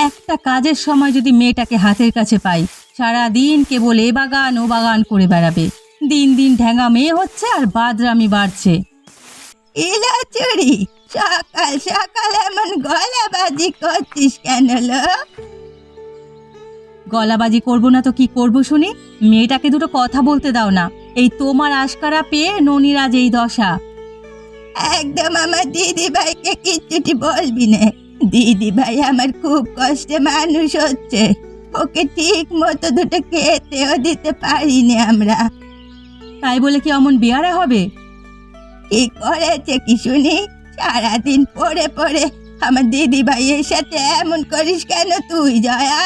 একটা কাজের সময় যদি মেয়েটাকে হাতের কাছে পাই, সারাদিন কেবল এ বাগান ও বাগান করে বেড়াবে। দিন দিন ঢ্যাঙা মেয়ে হচ্ছে আর বাদরামি বাড়ছে। ইলাচুরি, সকাল সকাল এমন গলাবাজি করছিস কেন লো? গলাবাজি করবো না তো কি করবো শুনি? মেয়েটাকে দুটো কথা বলতে দাও না। এই তোমার আশকারা পেয়ে ননির আজ এই দশা। একদম আমার দিদি ভাইকে কিচ্ছুটি বলবি না। দিদি ভাই আমার খুব কষ্টে মানুষ হচ্ছে, ওকে ঠিক মতো দুটো খেতেও দিতে পারিনি আমরা। তাই বলে কি অমন বেয়ারা হবে? কি করেছে কি শুনি? সারাদিন পড়ে পড়ে আমার দিদি ভাইয়ের সাথে এমন করিস কেন তুই জয়া?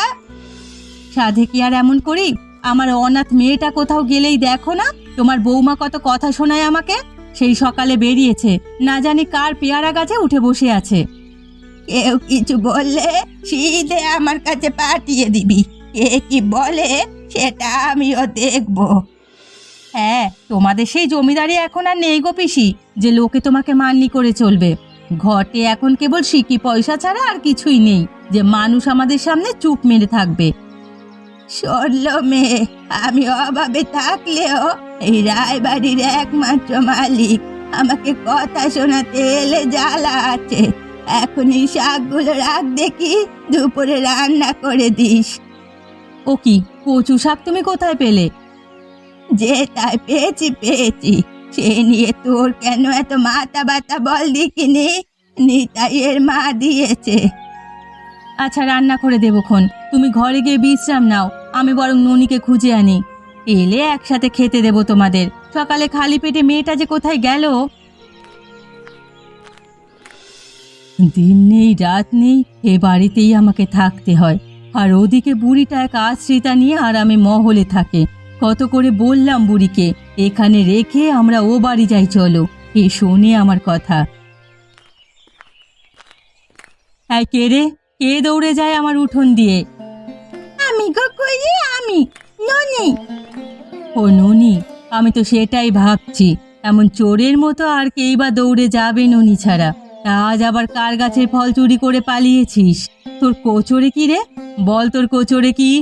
সাধে কি আর এমন করি? আমার অনাথ মেয়েটা কোথাও গেলেই দেখো না তোমার বৌমা কত কথা শোনায় আমাকে। সেই সকালে বেরিয়েছে, না জানি কার পেয়ারা গাছে উঠে বসে আছে। কেউ কিছু বললে সিধে আমার কাছে পাঠিয়ে দিবি, কে কি বলে সেটা আমিও দেখব। হ্যাঁ, তোমাদের সেই জমিদারি এখন আর নেই গো পিসি, যে লোকে তোমাকে মান্যি করে চলবে। ঘটে এখন কেবল সিকি পয়সা ছাড়া আর কিছুই নেই, যে মানুষ আমাদের সামনে চুপ মেরে থাকবে। সরল মেয়ে, আমি অভাবে থাকলেও এই রায়বাড়ির একমাত্র মালিক। আমাকে কথা শোনাতে এলে জ্বালা আছে। এখনই শাকগুলো রাখ দেখি, দুপুরে রান্না করে দিস। ও কি কচু শাক তুমি কোথায় পেলে? যে তাই পেয়েছি পেয়েছি, সে নিয়ে তোর কেন এত মাথা ব্যথা বল দেখিনি। নিতাইয়ের মা দিয়েছে। আচ্ছা, রান্না করে দেবক্ষণ, তুমি ঘরে গিয়ে বিশ্রাম নাও। আমি বরং ননিকে খুঁজে আনি, এলে একসাথে খেতে দেব তোমাদের। সকালে খালি পেটে মেয়েটা যে কোথায় গেল। দিন নেই রাত নেই, এ বাড়িতেই আমাকে থাকতে হয়। আর ওদিকে বুড়িটা এক আশ্রিতা নিয়ে আরামে মহলে থাকে। কত করে বললাম বুড়িকে এখানে রেখে আমরা ও বাড়ি যাই, চলো। এ শোনে আমার কথা। হ্যাঁ, কে রে? কে দৌড়ে যায় আমার উঠোন দিয়ে? আমি গো কইরি, আমি ননি। ও ননি, আমি তো সেটাই ভাবছি। এমন চোরের মতো আর কেই বা দৌড়ে যাবে ননি ছাড়া? আজ আবার কার গাছের ফল চুরি করে পালিয়েছিস? তোর কোচরে কি রে? বল, তোর কোচরে কি?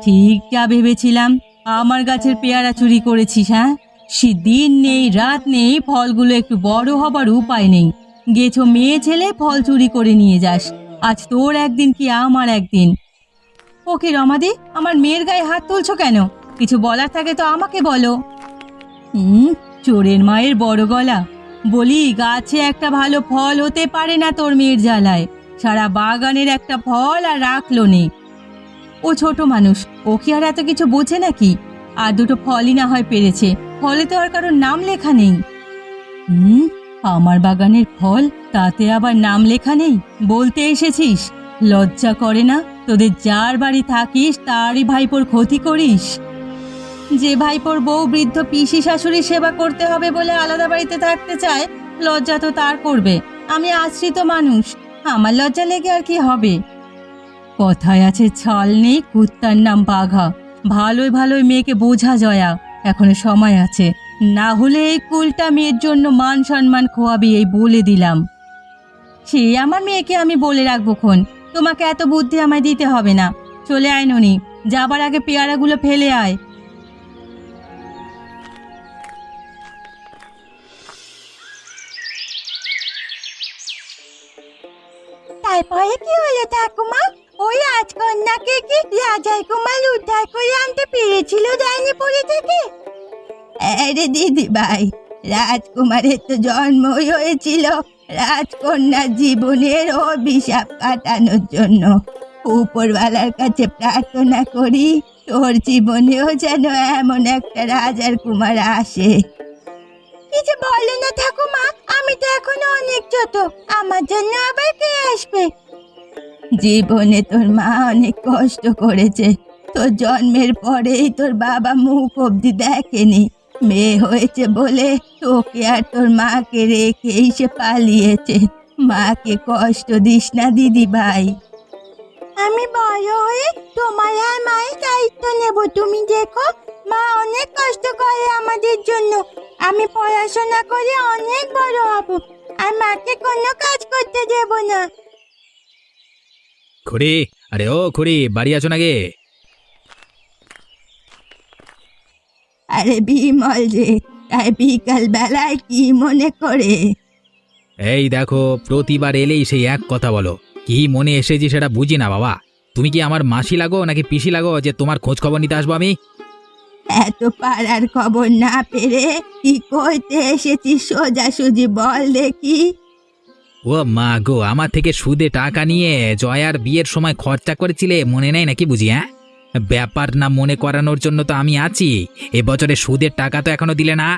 ঠিক যা ভেবেছিলাম, আমার গাছের পেয়ারা চুরি করেছিস। হ্যাঁ, সে দিন নেই রাত নেই, ফলগুলো একটু বড় হবার উপায় নেই। গেছো মেয়ে ছেলে, ফল চুরি করে নিয়ে যাস। আজ তোর একদিন কি আমার একদিন। ওকে রমাদি, আমার মেয়ের গায়ে হাত তুলছো কেন? কিছু বলার থাকে তো আমাকে বলো। চোরের মায়ের বড় গলা। বলি, গাছে একটা ভালো ফল হতে পারে না তোর মেয়ের জ্বালায়। সারা বাগানের একটা ফল আর রাখলো নে। ও ছোট মানুষ, ও কি আর এত কিছু বোঝে নাকি? আর দুটো ফলই না হয় পেরেছে, ফলে তো আর কারোর নাম লেখা নেই। আমার বাগানের ফল, তাতে আবার নাম লেখা নেই বলতে এসেছিস? লজ্জা করে না? তোদের যার বাড়ি থাকিস তারই ভাইপোর ক্ষতি করিস। যে ভাইপোর বউ বৃদ্ধ পিসি শাশুড়ি সেবা করতে হবে বলে আলাদা বাড়িতে থাকতে চায়, লজ্জা তো তার করবে। আমি আশ্রিত মানুষ, আমার লজ্জা লেগে আর কি হবে? কথায় আছে ছাল নেই কুত্তার নাম বাঘা। ভালোই ভালোই মেয়েকে বোঝা জয়া, এখনো সময় আছে। না হলে এই কুলটা মেয়ের জন্য মান সম্মান খোয়াবি, এই বলে দিলাম। সে আমার মেয়েকে আমি বলে রাখবো খন, তোমাকে এত বুদ্ধি আমায় দিতে হবে না। চলে আয় ননি, যাবার আগে পেয়ারাগুলো ফেলে আয়। তারপরে কি হলো ঠাকুমা? ওই রাজকন্যাকে কি রাজাই কুমার উদ্ধার করে আনতে পেরেছিল ডাইনিপুরি থেকে? আরে দিদি ভাই, রাজকুমারের তো জন্মই হয়েছিল রাজকন্যার জীবনের অভিশাপ কাটানোর জন্য। উপরওয়ালার কাছে প্রার্থনা করি তোর জীবনেও যেন এমন একটা রাজার কুমার আসে। কিছু বলো না ঠাকুমা, আমি তো এখনো অনেক ছোট, আমার জন্য আবার কে আসবে? জীবনে তোর মা অনেক কষ্ট করেছে। তোর জন্মের পরেই তোর বাবা মুখ অব্দি দেখেনি। মেয়ে হয়েছে বলে তোকে আর তোর মাকে রেখেই সে পালিয়েছে। মাকে কষ্ট দিস না দিদি ভাই। আমি বড় হয়ে তোমার আর মায়ের দায়িত্ব নেব। তুমি দেখো, মা অনেক কষ্ট করে আমাদের জন্য। আমি পড়াশোনা করে অনেক বড় হব, আর মাকে কোনো কাজ করতে দেব না। খুড়ি, আরে ও খুড়ি, বাড়ি আছো নাকি? আরে বিমল যে, তাই বিকাল বেলায় কি মনে করে? এই দেখো, প্রতিবার এলেই সেই এক কথা বলো। কি মনে এসেছি সেটা বুঝি না বাবা। তুমি কি আমার মাসি লাগো নাকি পিসি লাগো যে তোমার খোঁজ খবর নিতে আসবো আমি? এত পাড়ার খবর না পেরে কি কইতে এসেছিস সোজাসুজি বল দেখি। ও মা গো, আমার থেকে সুদে টাকা নিয়ে জয়ার বিয়ের সময় খরচা করেছিলে, মনে নেই নাকি বুঝি? হ্যাঁ, ব্যাপার না মনে করানোর জন্য তো আমি আছি। এবছরে সুদের টাকা তো এখনো দিলে না।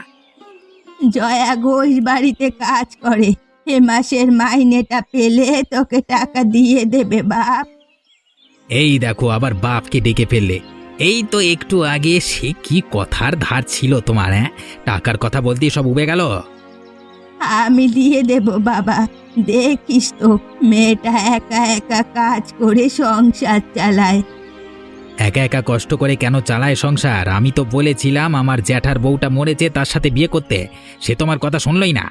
জয়া ঘোষ বাড়িতে কাজ করে, এ মাসের মাইনেটা পেলে তোকে টাকা দিয়ে দেবে বাপ। এই দেখো, আবার বাপকে ডেকে ফেললে। এই তো একটু আগে সে কি কথার ধার ছিল তোমার! হ্যাঁ, টাকার কথা বলতেই সব উবে গেল। আমি দিয়ে দেব বাবা, দেখিস তো মেয়েটা একা একা কাজ করে সংসার চালায়। একা একা কষ্ট করে কেন চালায় সংসার? আমি তো বলেছিলাম আমার জ্যাঠার বউটা মরেছে, তার সাথে বিয়ে করতে। সে তোমার কথা শুনলই না।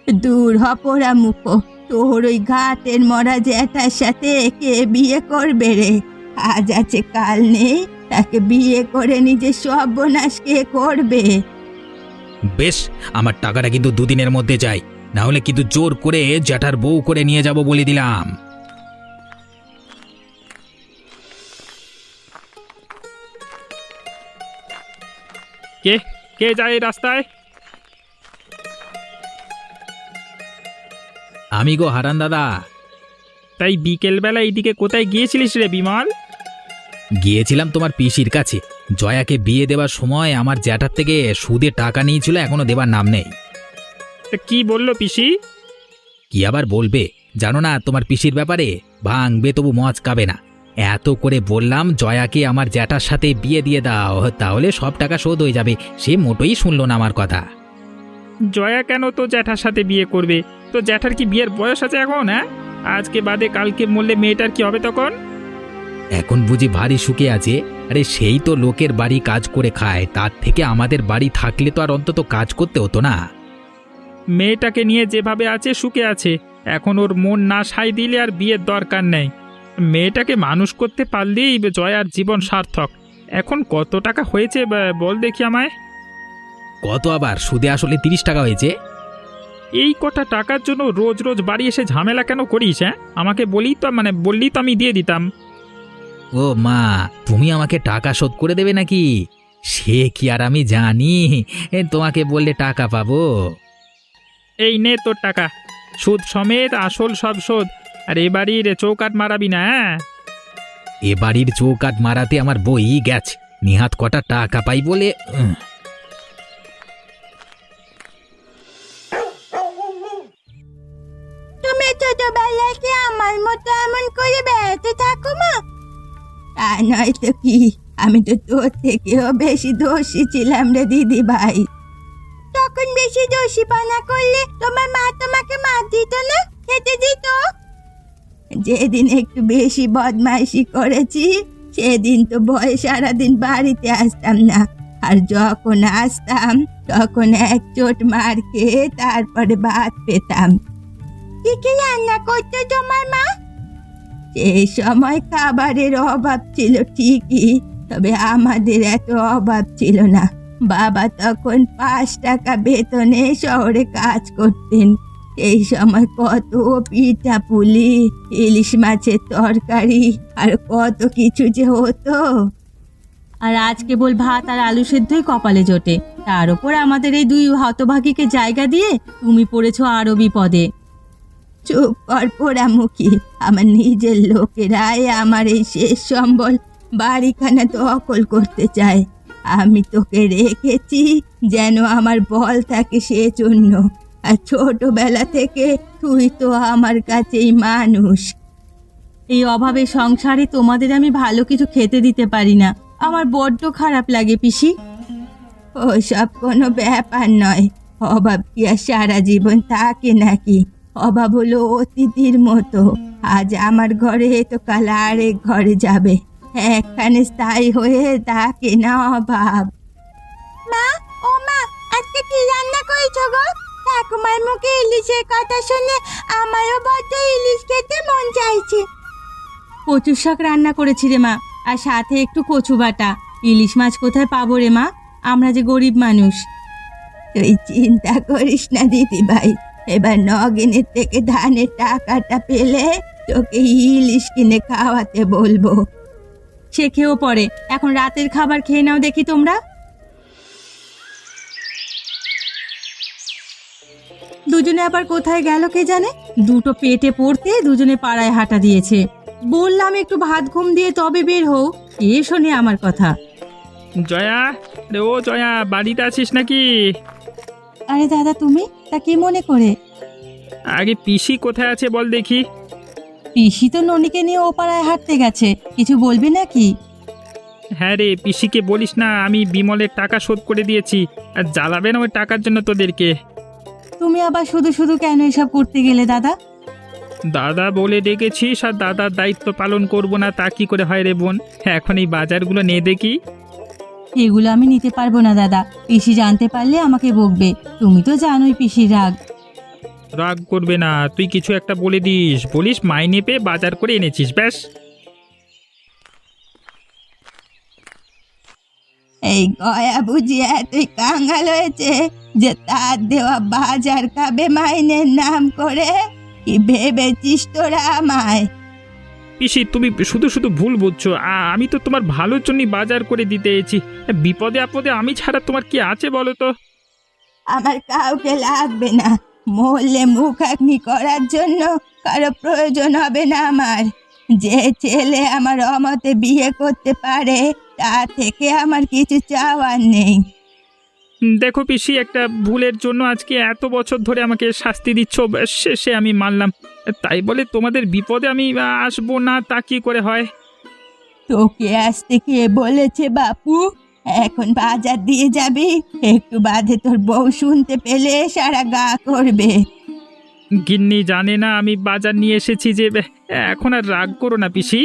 দূর হপরা মুখ, তোর ওই ঘাটের মরা জ্যাঠার সাথে কে বিয়ে করবে রে? আজ আছে কাল নেই, তাকে বিয়ে করে নিজে সর্বনাশ কে করবে? বেশ, আমার টাকাটা কিন্তু দুদিনের মধ্যে চাই, না হলে কিন্তু জোর করে জ্যাঠার বউ করে নিয়ে যাব বলে দিলাম। কে কে যায় এই রাস্তায়? আমি গো হারান দাদা। তাই বিকেলবেলা এইদিকে কোথায় গিয়েছিলিস রে বিমল? গিয়েছিলাম তোমার পিসির কাছে। জয়াকে বিয়ে দেওয়ার সময় আমার জ্যাঠার থেকে সুদে টাকা নিয়েছিল, এখনো দেবার নাম নেই। তা কি বললো পিসি? কি আবার বলবে, জানো না তোমার পিসির ব্যাপারে? ভাঙবে তবু মজ কাবে না। এত করে বললাম জয়াকে আমার জ্যাঠার সাথে বিয়ে দিয়ে দাও, তাহলে সব টাকা শোধ হয়ে যাবে। সে মোটেই শুনলো না আমার কথা। জয়া কেন তো জ্যাঠার সাথে বিয়ে করবে? তো জ্যাঠার কি বিয়ের বয়স আছে এখন? হ্যাঁ, আজকে বাদে কালকে মরলে মেয়েটার কি হবে তখন? এখন বুঝি ভারী সুখে আছে? আরে সেই তো লোকের বাড়ি কাজ করে খায়, তার থেকে আমাদের বাড়ি থাকলে তো আর অন্তত কাজ করতে হতো না। মেয়েটাকে নিয়ে যেভাবে আছে সুখে আছে, এখন ওর মন না সায় দিলে আর বিয়ের দরকার নেই। মেয়েটাকে মানুষ করতে পারলেই জয়ার জীবন সার্থক। এখন কত টাকা হয়েছে বল দেখি আমায়। কত আবার? সুদে আসলে 30 টাকা হয়েছে। এই কটা টাকার জন্য রোজ রোজ বাড়ি এসে ঝামেলা কেন করিস? হ্যাঁ, আমাকে বললি তো আমি দিয়ে দিতাম। ও মা, তুমি আমাকে টাকা শোধ করে দেবে নাকি? সে কি আর আমি জানি তোমাকে বললে টাকা পাবো? এই নে তোর টাকা, সুদ সমেত আসল সব শোধ। আর এ বাড়ির চৌকাঠ মারাবি না। হ্যাঁ, এ বাড়ির চৌকাঠ মারাতে আমার বই গেছে, নিহাত কটা টাকা পাই বলে। তুমি ছোটবেলায় কি আমার মতো এমন করে বেড়াতে থাকো মা? তা নয় তো কি, আমি তো তোর থেকেও বেশি দোষী ছিলাম রে দিদি ভাই। তখন বেশি দোষী পানা করলে তোমার মা তোমাকে মার দিত না, খেতে দিত? যেদিন একটু বেশি বদমাইশি করেছি সেদিন তো ভয়ে সারাদিন বাড়িতে আসতাম না। আর যখন আসতাম তখন এক চোট মার খেয়ে তারপরে ভাত পেতাম। কি কি রান্না করতো তোমার মা? সেই সময় খাবারের অভাব ছিল ঠিকই, তবে আমাদের এত অভাব ছিল না। বাবা তখন 5 টাকা বেতনে শহরে কাজ করতেন। এই সময় কত পিঠা পুলি, ইলিশ মাছের তরকারি আর কত কিছু যে হতো। আর আজ কেবল ভাত আর আলু সেদ্ধই কপালে জোটে, তার উপর আমাদের এই 2 হতভাগীকে জায়গা দিয়ে তুমি পড়েছো আরো বিপদে। চুপ কর পোড়ামুখী, আমার নিজের লোকেরাই আমার এই শেষ সম্বল বাড়িখানা দখল করতে চায়। আমি তোকে রেখেছি যেন আমার বল থাকে সেজন্য, আর ছোটবেলা থেকে তুই তো আমার কাছেই মানুষ। এই অভাবে সংসারে তোমাদের আমি ভালো কিছু খেতে দিতে পারি না, আমার বড্ড খারাপ লাগে পিসি। ওসব কোনো ব্যাপার নয়, অভাব কি আর সারা জীবন থাকে নাকি? অভাব হলো অতিথির মতো, আজ আমার ঘরে তো কাল আরেক ঘরে যাবে, একখানে স্থায়ী হয়ে থাকে না অভাব। মা, ও মা, আজকে কি রান্না করেছো গো? ঠাকুমার মুখে ইলিশের কথা শুনে আমারও বড্ড ইলিশ খেতে মন চাইছে। কচুর শাক রান্না করেছি রে মা, আর সাথে একটু কচু বাটা। ইলিশ মাছ কোথায় পাবো রে মা? আমরা যে গরিব মানুষ। তুই চিন্তা করিস না দিদি ভাই, এবার নগেনের থেকে ধানের টাকাটা পেলে তোকে ইলিশ কিনে খাওয়াতে বলবো। সে খেয়েও পরে, এখন রাতের খাবার খেয়ে নাও দেখি তোমরা। দুজনে আবার কোথায় গেল কে জানে, দুটো পেটে পড়তে দুজনে পাড়ায় হাঁটা দিয়েছে। বললাম একটু ভাত ঘুম দিয়ে তবে বের হও, এ শোনে আমার কথা। জয়া, রে ও জয়া, বাড়িতে আছিস নাকি? আরে দাদা তুমি, তা কি মনে করে? আগে পিসি কোথায় আছে বল দেখি। পিসি তো ননিকে নিয়ে ও পাড়ায় হাঁটতে গেছে, কিছু বলবি নাকি? হ্যাঁ রে, পিসিকে বলিস না আমি বিমলের টাকা শোধ করে দিয়েছি, আর জ্বালাবে না ওই টাকার জন্য তোদেরকে। তুমি আবার শুধু শুধু কেন এসব করতে গেলে দাদা? দাদা বলে ডেকেছিস, আর দাদার দায়িত্ব পালন করব না তা কি করে হয় রে বোন? এখন এই বাজারগুলো নে দেখি। এগুলো আমি নিতে পারবো না দাদা, পিসি জানতে পারলে আমাকে বকবে। তুমি তো জানোই পিসির রাগ। রাগ করবে না, তুই কিছু একটা বলে দিস, বলিস মাইনে পেয়ে বাজার করে এনেছিস, ব্যাস। এই গয়া বুঝি এতই কাঙাল হয়েছে যে তার দেওয়া বাজার খাবে মাইনের নাম করে? কি ভেবেছিস তোরা আমায়? পিসি তুমি শুধু শুধু ভুল বুঝছো, আমি তো তোমার ভালোর জন্যই বাজার করে দিতে এসেছি। বিপদে আপদে আমি ছাড়া তোমার কি আছে বলো তো? আমার কাউকে লাগবে না, মরলে মুখাগ্নি করার জন্য কারো প্রয়োজন হবে না আমার। যে ছেলে আমার অমতে বিয়ে করতে পারে তা থেকে আমার কিছু চাওয়ার নেই। দেখো পিসি, একটা ভুলের জন্য আজকে এত বছর ধরে আমাকে শাস্তি দিচ্ছ, শেষে আমি মানলাম। তাই বলে তোমাদের বিপদে আমি আসবো না তা কি করে হয়? তোকে আসতে কে বলেছে বাপু? এখন বাজার দিয়ে যাবি, একটু বাদে তোর বউ শুনতে পেলে সারা গা করবে। গিন্নি জানে না আমি বাজার নিয়ে এসেছি যে। এখন আর রাগ করো না পিসি।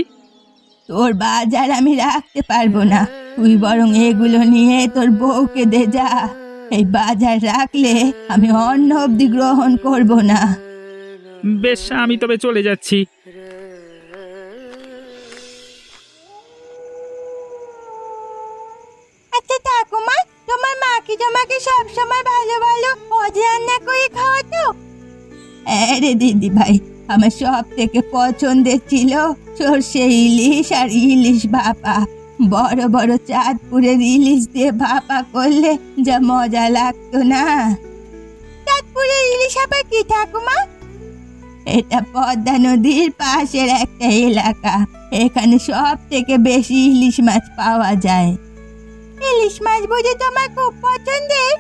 তোর বাজার আমি রাখতে পারবো না, তুই বরং এগুলো নিয়ে তোর বউকে দে যা। এই বাজার রাখলে আমি অন্ন অবধি গ্রহণ করব না। বেশ, আমি তবে চলে যাচ্ছি। আচ্ছা ঠাকুমা, তোমার মা কি তোমাকে সবসময় ভালো ভালো ভোজ রান্না করে খাওয়াতো? আরে দিদি ভাই, আমার সব থেকে পছন্দের ছিল সর্ষে ইলিশ আর ইলিশ ভাপা। বড় বড় চাঁদপুরের ইলিশ দিয়ে ভাপা করলে যা মজা লাগতো না। চাঁদপুরের ইলিশ আবার কি ঠাকুমা? এটা পদ্মা নদীর পাশের একটা এলাকা, এখানে সব থেকে বেশি ইলিশ মাছ পাওয়া যায়। ইলিশ মাছ বুঝে তোমার খুব পছন্দের?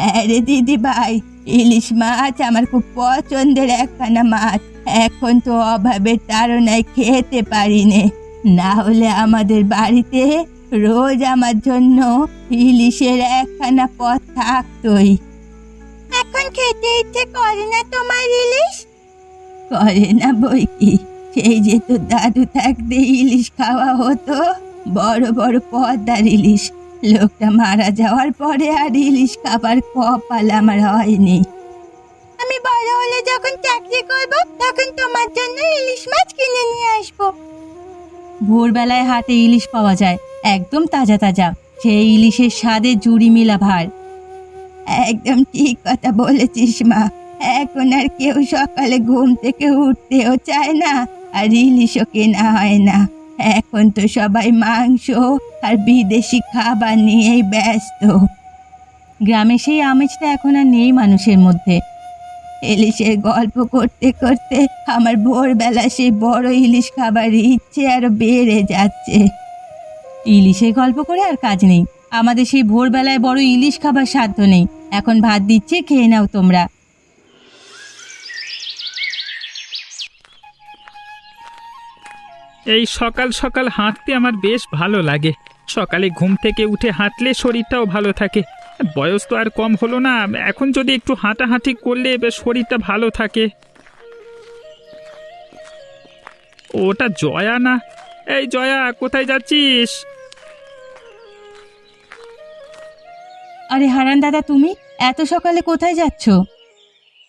আরে দিদি ভাই, ইলিশ মাছ আমার খুব পছন্দের একখানা মাছ। এখন তো অভাবের তাড়নায় খেতে পারি নে, না হলে আমাদের বাড়িতে রোজ আমার জন্য ইলিশের একখানা পদ থাকতোই। এখন খেতে ইচ্ছে করে না তোমার ইলিশ? করে না বই কি, সেই যে তো দাদু থাকতে ইলিশ খাওয়া হতো, বড় বড় পদ্মার ইলিশ। লোকটা মারা যাওয়ার পরে আর ইলিশ খাবার কপাল আমার হয়নি। আমি বড় হলে যখন চাকরি করব তখন তোমার জন্য ইলিশ মাছ কিনে নিয়ে আসবো। ভোরবেলায় হাটে ইলিশ পাওয়া যায়, একদম তাজা তাজা। সেই ইলিশের স্বাদে জুড়ি মিলা ভার। একদম ঠিক কথা বলেছিস মা, এখন আর কেউ সকালে ঘুম থেকে উঠতেও চায় না, আর ইলিশও কেনা হয় না। এখন তো সবাই মাংস আর বিদেশি খাবার নিয়েই ব্যস্ত। গ্রামে সেই আমেজটা এখন আর নেই মানুষের মধ্যে। ইলিশের গল্প করতে করতে আমার ভোরবেলা সেই বড় ইলিশ খাবার ইচ্ছে আরো বেড়ে যাচ্ছে। ইলিশের গল্প করে আর কাজ নেই, আমাদের সেই ভোরবেলায় বড় ইলিশ খাবার সাধ্য নেই। এখন ভাত দিচ্ছে, খেয়ে নাও তোমরা। এই সকাল সকাল হাঁটতে আমার বেশ ভালো লাগে। সকালে ঘুম থেকে উঠে হাঁটলে শরীরটাও ভালো থাকে। বয়স তো আর কম হলো না, এখন যদি একটু হাঁটাহাঁটি করলে বেশ শরীরটা ভালো থাকে। ওটা জয়া না? এই জয়া, কোথায় যাচ্ছিস? আরে হারান দাদা, তুমি এত সকালে কোথায় যাচ্ছ?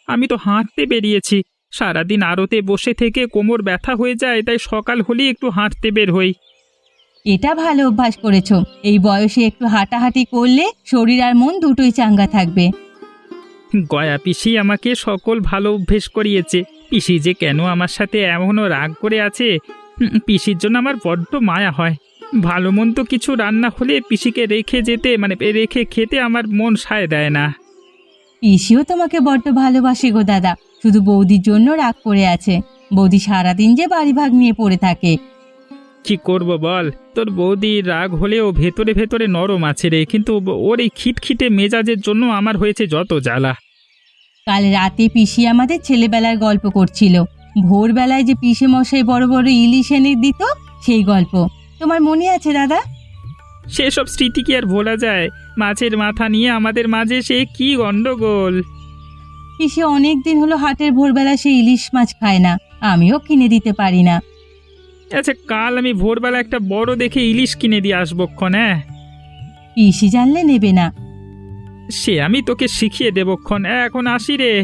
আমি তো হাঁটতে বেরিয়েছি। সারাদিন আড়তে বসে থেকে কোমর ব্যথা হয়ে যায়, তাই সকাল হলেই একটু হাঁটতে বের হই। এটা ভালো অভ্যাস করেছো। এই বয়সে একটু হাঁটাহাঁটি করলে শরীর আর মন দুটোই চাঙ্গা থাকবে। গয়া পিসি আমাকে সকল ভালো অভ্যেস করিয়েছে। পিসি যে কেন আমার সাথে এমনও রাগ করে আছে, পিসির জন্য আমার বড্ড মায়া হয়। ভালো মন্দ কিছু রান্না হলে পিসিকে রেখে যেতে রেখে খেতে আমার মন সায় দেয় না। পিসিও তোমাকে বড্ড ভালোবাসে গো দাদা, শুধু বৌদির জন্য রাগ করে আছে। বৌদি সারাদিন যে বাড়ি ভাগ নিয়ে পড়ে থাকে। কি করব বল, তোর বৌদি রাগ হলেও ভেতরে ভেতরে নরম আছে রে, কিন্তু ওর এই খিটখিটে মেজাজের জন্য আমার হয়েছে যত জ্বালা। কাল রাতে পিসি আমাদের ছেলেবেলার গল্প করছিল। ভোরবেলায় যে পিসে মশাই বড় বড় ইলিশ এনে দিত, সেই গল্প তোমার মনে আছে দাদা? সেসব স্মৃতি কি আর ভোলা যায়? মাছের মাথা নিয়ে আমাদের মাঝে সে কি গন্ডগোল। পিসি অনেক দিন হলো হাটের ভোরবেলা সে ইলিশ মাছ খায় না, আমিও কিনে দিতে পারি না। আচ্ছা, কাল আমি ভোরবেলা একটা বড় দেখে ইলিশ কিনে দিয়ে আসবো ক্ষণ। হ্যাঁ, পিসি জানলে নেবে না। সে আমি তোকে শিখিয়ে দেবো ক্ষণ। এখন আসি রে।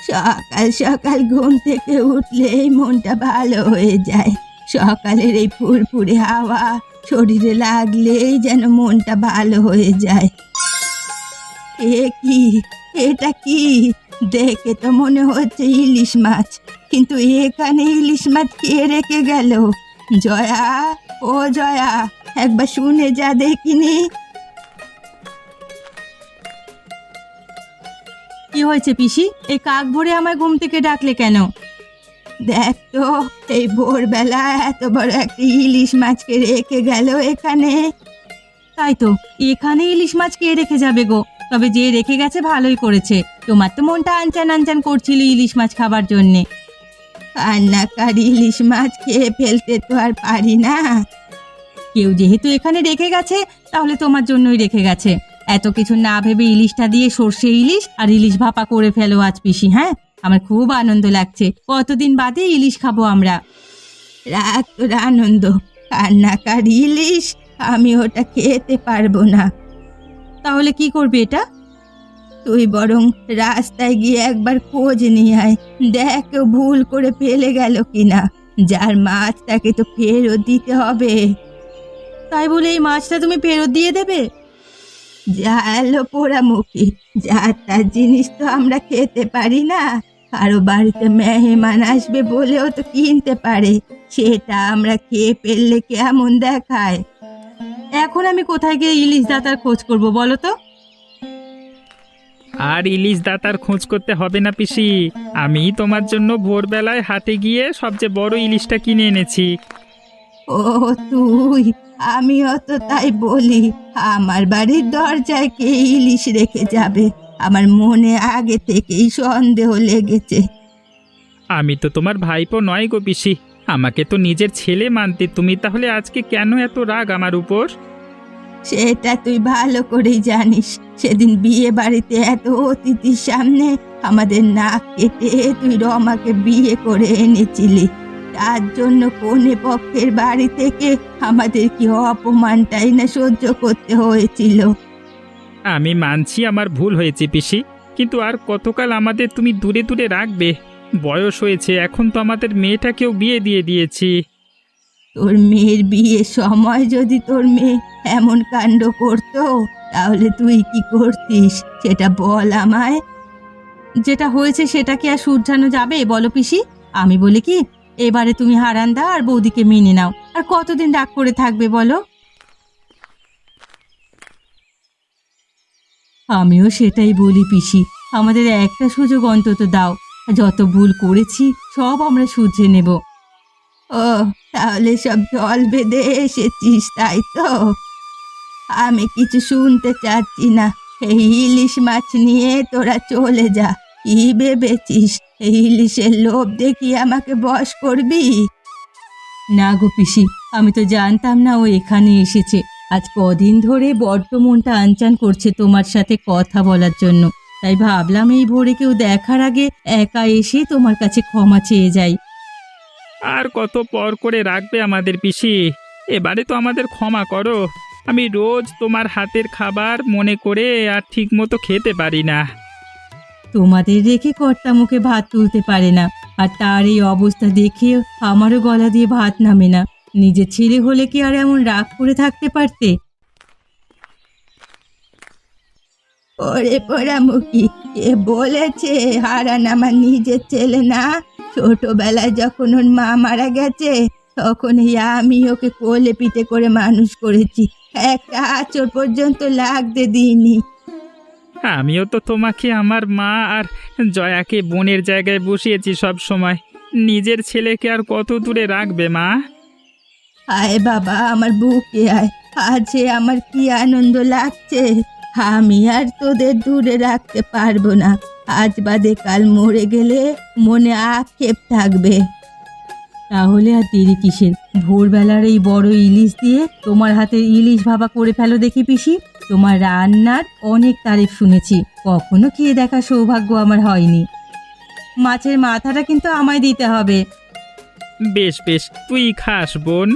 সকাল সকাল ঘুম থেকে উঠলেই মনটা ভালো হয়ে যায়। সকালের এই ফুরফুরে হাওয়া শরীরে লাগলেই যেন মনটা ভালো হয়ে যায়। কি, এটা কি? দেখে তো মনে হচ্ছে ইলিশ মাছ, কিন্তু এখানে ইলিশ মাছ কে রেখে গেল? জয়া, ও জয়া, একবার শুনে যা দেখিনি। কি হয়েছে পিসি? এই কাক ভোরে আমায় ঘুম থেকে ডাকলে কেন? দেখ তো, এই ভোরবেলা এত বড় একটা ইলিশ মাছকে রেখে গেল এখানে। তাই তো, এখানে ইলিশ মাছ কে রেখে যাবে গো? তবে যে রেখে গেছে ভালোই করেছে। তোমার তো মনটা আনচান আনচান করছিল ইলিশ মাছ খাবার জন্যে। কান্নাকার ইলিশ মাছ খেয়ে ফেলতে তো আর পারি না। কেউ যেহেতু এখানে রেখে গেছে, তাহলে তোমার জন্যই রেখে গেছে। এত কিছু না ভেবে ইলিশটা দিয়ে সর্ষে ইলিশ আর ইলিশ ভাপা করে ফেলো আজ পিসি। হ্যাঁ, আমার খুব আনন্দ লাগছে। কতদিন বাদে ইলিশ খাবো আমরা। রাগ তোর আনন্দ, কান্নাকার ইলিশ, আমি ওটা খেতে পারবো না। তাহলে কি করবে এটা? তুই বরং রাস্তায় গিয়ে একবার খোঁজ নিয়ে আয়, দেখ কেউ ভুল করে ফেলে গেল কিনা। যার মাছ তাকে তো ফেরত দিতে হবে। তাই বলে এই মাছটা তুমি ফেরত দিয়ে দেবে? যা এলো পোড়ামুখী, যার তার জিনিস তো আমরা খেতে পারি না। কারো বাড়িতে মেহমান আসবে বলেও তো কিনতে পারে, সেটা আমরা খেয়ে ফেললে কেমন দেখায়। এখন আমি কোথায় গিয়ে ইলিশ দাতার খোঁজ করব বলো তো? আর ইলিশ দাতার খোঁজ করতে হবে না পিসি, আমি তোমার জন্য ভোরবেলায় হাটে গিয়ে সবচেয়ে বড় ইলিশটা কিনে এনেছি। ও তুই, আমিও তো তাই বলি। আমার বাড়ির দরজায় কে ইলিশ রেখে যাবে? আমার মনে আগে থেকেই সন্দেহ লেগেছে। আমি তো তোমার ভাইপো নয় গো পিসি, আমাকে তো নিজের ছেলে মানতে তুমি, তাহলে আজকে কেন এত রাগ আমার উপর? সেটা তুই ভালো করেই জানিস। সেদিন বিয়ে বাড়িতে এত অতিথির সামনে আমাদের নাক কেটে তুই রমাকে বিয়ে করে এনেছিলি। তার জন্য কনে পক্ষের বাড়ি থেকে আমাদের কি অপমানটাই না সহ্য করতে হয়েছিল। আমি মানছি আমার ভুল হয়েছে পিসি, কিন্তু আর কতকাল আমাদের তুমি দূরে দূরে রাখবে? বয়স হয়েছে, এখন তো আমাদের মেয়েটাকেও বিয়ে দিয়ে দিয়েছি। তোর মেয়ের বিয়ের সময় যদি তোর মেয়ে এমন কাণ্ড করতো, তাহলে তুই কি করতিস সেটা বল আমায়। যেটা হয়েছে সেটা কি আর শুধরানো যাবে বলো পিসি? আমি বলি কি, এবারে তুমি হারান্দা আর বৌদিকে মেনে নাও। আর কতদিন রাগ করে থাকবে বলো? আমিও সেটাই বলি পিসি, আমাদের একটা সুযোগ অন্তত দাও। যত ভুল করেছি সব আমরা শুধরে নেব। ও, তাহলে সব জল বেঁধে এসেছিস তাই তো? আমি কিছু শুনতে চাচ্ছি না। এই ইলিশ মাছ নিয়ে তোরা চলে যা। কি ভেবেছিস এই ইলিশের লোভ দেখি আমাকে বশ করবি? না গো পিসি, আমি তো জানতাম না ও এখানে এসেছে। আজ কদিন ধরে বড্ড মনটা আনচান করছে তোমার সাথে কথা বলার জন্য। তাই ভাবলাম এই ভোরে কেউ দেখার আগে একা এসে তোমার কাছে ক্ষমা চেয়ে যাই। আর কত পর করে রাখবে আমাদের পিসি? এবারে তো আমাদের ক্ষমা করো। আমি রোজ তোমার হাতের খাবার মনে করে আর ঠিক মতো খেতে পারি না। তোমাদের রেখে কর্তা মুখে ভাত তুলতে পারে না, আর তার এই অবস্থা দেখে আমারও গলা দিয়ে ভাত নামে না। নিজের ছেলে হলে কি আর এমন রাগ করে থাকতে পারতে? ওরে পোড়ামুখী, কে বলেছে হারান আমার নিজের ছেলে না? ছোটবেলায় যখন ওর মা মারা গেছে তখন আমি ওকে কোলে পিঠে করে মানুষ করেছি, একটা আঁচড় পর্যন্ত লাগতে দিইনি। আমিও তো তোমাকে আমার মা আর জয়াকে বোনের জায়গায় বসিয়েছি সব সময়। নিজের ছেলেকে আর কত দূরে রাখবে মা? আয় বাবা, আমার বুকে আয়। আজ আমার কি আনন্দ লাগছে। আমি আর তোদের দূরে রাখতে পারবো না। আজ বাদে কাল মরে গেলে মনে আক্ষেপ থাকবে। তাহলে আর দেরি কিসের? ভোরবেলার এই বড় ইলিশ দিয়ে তোমার হাতের ইলিশ ভাপা করে ফেলো দেখি পিসি। তোমার রান্নার অনেক তারিফ শুনেছি, কখনো খেয়ে দেখা সৌভাগ্য আমার হয়নি। মাছের মাথাটা কিন্তু আমায় দিতে হবে। বেশ বেশ, তুই খাস বোন।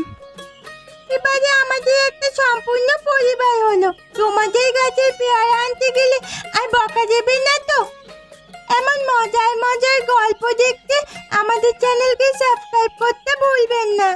এবারে আমাদের একটা সম্পূর্ণ পরিবার হলো। তোমাদের গাছের পেয়ারা আনতে গেলে আর বকা দেবে না তো? এমন মজার মজার গল্প দেখতে আমাদের চ্যানেলকে সাবস্ক্রাইব করতে ভুলবেন না।